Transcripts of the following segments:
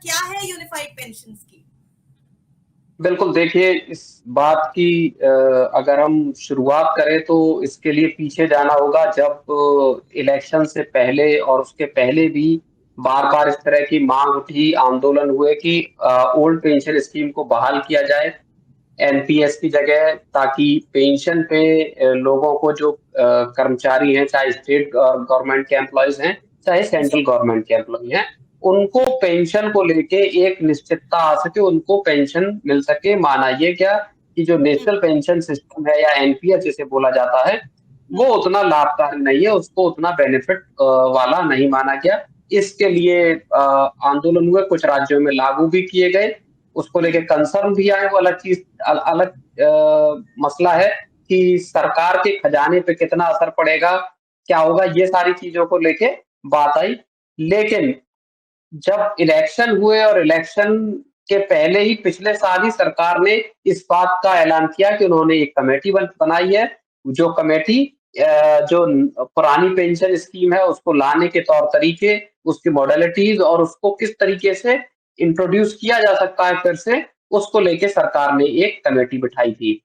क्या है unified pension scheme? बिल्कुल, देखिए इस बात की अगर हम शुरुआत करें तो इसके लिए पीछे जाना होगा जब इलेक्शन से पहले और उसके पहले भी बार-बार इस तरह की माँग उठी, आंदोलन हुए कि ओल्ड पेंशन स्कीम को बहाल किया जाए, एनपीएस की जगह ताकि पेंशन पे लोगों को जो कर्मचारी हैं, चाहे स्टेट गवर्नमेंट के एम्प्लॉइज़ हैं, चाहे जी। सेंट्रल गवर्नमेंट के एम्प्लॉयी हैं, उनको पेंशन को लेके एक निश्चितता आ सके, उनको पेंशन मिल सके। माना ये क्या कि जो हुँ, नेशनल पेंशन सिस्टम है या एनपीएस जिसे बोला जाता है, वो हुँ, उतना लाभकारी नहीं है, उसको उतना बेनिफिट वाला नहीं माना गया। इसके जी, लिए आंदोलन हुए, कुछ राज्यों में लागू भी किए गए, उसको हुँ, लेके कंसर्न भी आए, वो अलग चीज़ अलग मसला है कि सरकार के खजाने पे कितना असर पड़ेगा, क्या होगा, ये सारी चीज़ों को लेके बात आई। लेकिन जब इलेक्शन हुए और इलेक्शन के पहले ही पिछले साल ही सरकार ने इस बात का ऐलान किया कि उन्होंने एक कमेटी बनाई है, जो कमेटी जो पुरानी पेंशन स्कीम है उसको लाने के तौर तरीके, उसकी मॉडलिटीज़ और उसको किस तरीके से इंट्रोड्यूस किया जा सकता है फिर से, उसको लेके सरकार ने एक कमेटी बिठाई थी।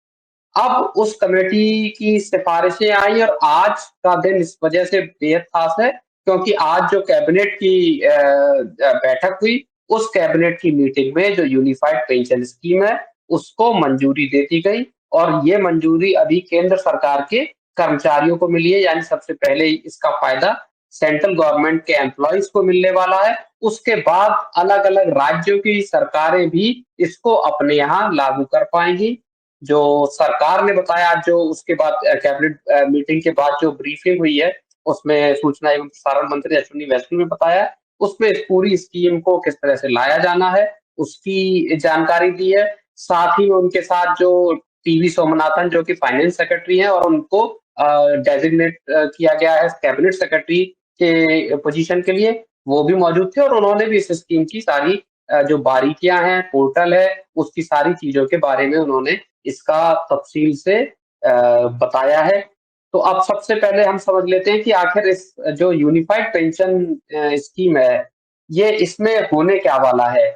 अब उस कमेटी की सिफ़ारिशें आई और आज का दिन इस वजह से बेहद ख़ास है, क्योंकि आज जो कैबिनेट की बैठक हुई, उस कैबिनेट की मीटिंग में जो यूनिफाइड पेंशन स्कीम है, उसको मंजूरी दे दी गई और ये मंजूरी अभी केंद्र सरकार के कर्मचारियों को मिली है, यानी सबसे पहले इसका फ़ायदा सेंट्रल गवर्नमेंट के एम्प्लॉइज़ को मिलने वाला है। उसके बाद अलग-अलग राज्यों की सरकारें भी इसको अपने यहाँ लागू कर पाएँगी। जो सरकार ने बताया जो उसके बाद कैबिनेट मीटिंग के बाद जो ब्रीफिंग हुई है, उसमें सूचना एवं प्रसारण मंत्री अश्विनी वैष्णव ने बताया, उसमें इस पूरी स्कीम को किस तरह से लाया जाना है, उसकी जानकारी दी है। साथ ही उनके साथ जो टीवी सोमनाथन जो कि फाइनेंस सेक्रेटरी हैं और उनको डेज़िग्नेट किया गया है कैबिनेट सेक्रेटरी के पोज़ीशन के लिए, वो भी मौजूद थे और उन्होंने भी इस स्कीम की सारी जो बारीकियाँ हैं, पोर्टल है, उसकी सारी चीज़ों के बारे में उन्होंने इसका तफ़सील से बताया है। तो अब सबसे पहले हम समझ लेते हैं कि आखिर इस जो यूनिफाइड पेंशन स्कीम है, ये इसमें होने क्या वाला है?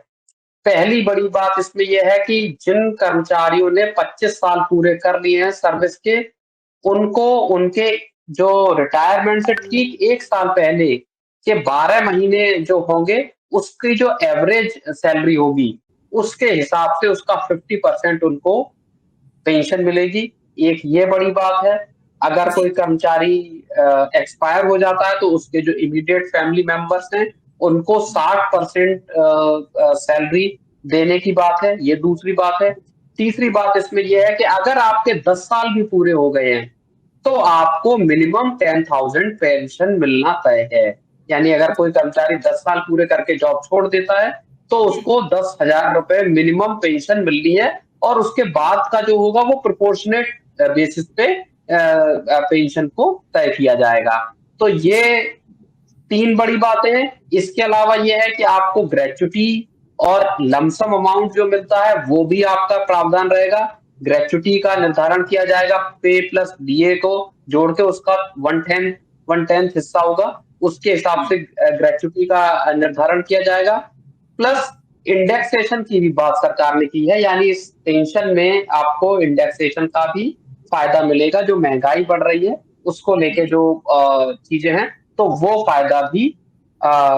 पहली बड़ी बात इसमें ये है कि जिन कर्मचारियों ने 25 साल पूरे कर लिए हैं सर्विस के, उनको उनके जो रिटायरमेंट से ठीक 1 साल पहले के 12 महीने जो होंगे, उसकी जो एवरेज सैलरी होगी, उसके हिसाब से उसका 50% उनको पेंशन मिलेगी, एक ये बड़ी बात है। अगर जी, कोई कर्मचारी एक्सपायर हो जाता है तो उसके जो इमीडिएट फैमिली मेंबर्स हैं, उनको 60% सैलरी देने की बात है, ये दूसरी बात है। तीसरी बात इसमें ये है कि अगर आपके 10 साल भी पूरे हो गए हैं, तो आपको मिनिमम 10,000 पेंशन मिलना तय है। यानी अगर कोई कर्मचारी 10 साल पूरे करके जॉब छोड़ देता है, तो हुँ, उसको 10,000 रुपए मिनिमम पेंशन मिलनी है और उसके बाद का जो होगा वो प्रोपोर्शनेट बेसिस पे पेंशन को तय किया जाएगा। तो ये जी, 3 बड़ी बातें हैं। इसके अलावा ये है कि आपको ग्रेच्युटी और लमसम अमाउंट जो मिलता है, वो भी आपका प्रावधान रहेगा। ग्रेच्युटी का निर्धारण किया जाएगा, पे प्लस डीए को जोड़ के उसका 1/10 हिस्सा होगा। उसके हिसाब हुँ, से ग्रेच्युटी का निर्धारण किया जाएगा। प्लस इंडेक्सेशन की भी बात सरकार ने की है, यानी इस पेंशन में आपको इंडेक्सेशन का भी फ़ायदा मिलेगा। जो महँगाई बढ़ रही है, उसको लेके जी, जो चीज़ें हैं, तो वो फ़ायदा भी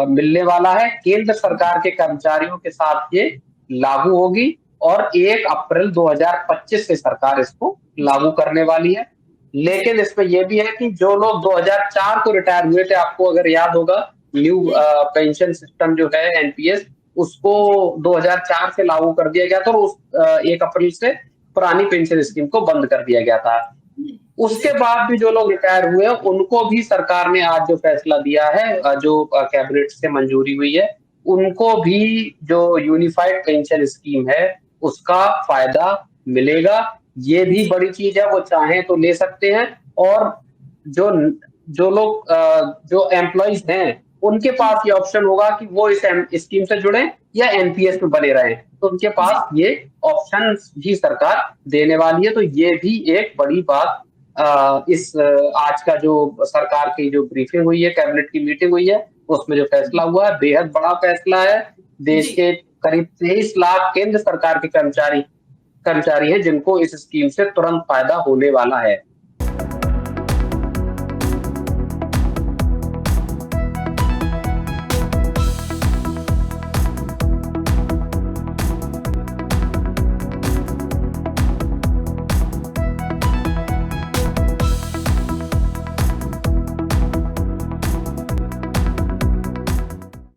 मिलने वाला है। केंद्र सरकार के कर्मचारियों के साथ ये लागू होगी और 1 अप्रैल 2025 से सरकार इसको जी, लागू करने वाली है। जी, लेकिन इसमें ये भी है कि जो लोग 2004 को रिटायर हुए थे, आपको अगर याद होगा, न्यू हुँ, पेंशन सिस्टम जो है एनपीएस, उसको जी, 2004 से लागू कर दिया गया था और उस 1 अप्रैल से पुरानी पेंशन स्कीम को बंद कर दिया गया था। हुँ, उसके जी, बाद भी जो लोग रिटायर हुए हैं, उनको भी सरकार ने आज जो फैसला दिया है जो कैबिनेट से मंजूरी हुई है, उनको भी जो यूनिफाइड पेंशन स्कीम है, उसका फ़ायदा मिलेगा। ये भी जी, बड़ी चीज़ है, वो चाहें तो ले सकते हैं और जो न जो लोग जो एम्प्लॉइज़ हैं, उनके हुँ, पास ये ऑप्शन होगा कि वो इस स्कीम से जुड़ें या एनपीएस में बने रहें। तो उनके जी, पास ये ऑप्शंस भी सरकार देने वाली है, तो ये भी एक बड़ी बात आज का जो सरकार की जो ब्रीफिंग हुई है, कैबिनेट की मीटिंग हुई है, उसमें जो फैसला हुआ है, बेहद बड़ा फैसला है। देश जी। के करीब 23 लाख केंद्र सरकार के कर्मचारी कर्मचारी हैं जिनको इस स्कीम से तुरंत फ़ायदा होने वाला है।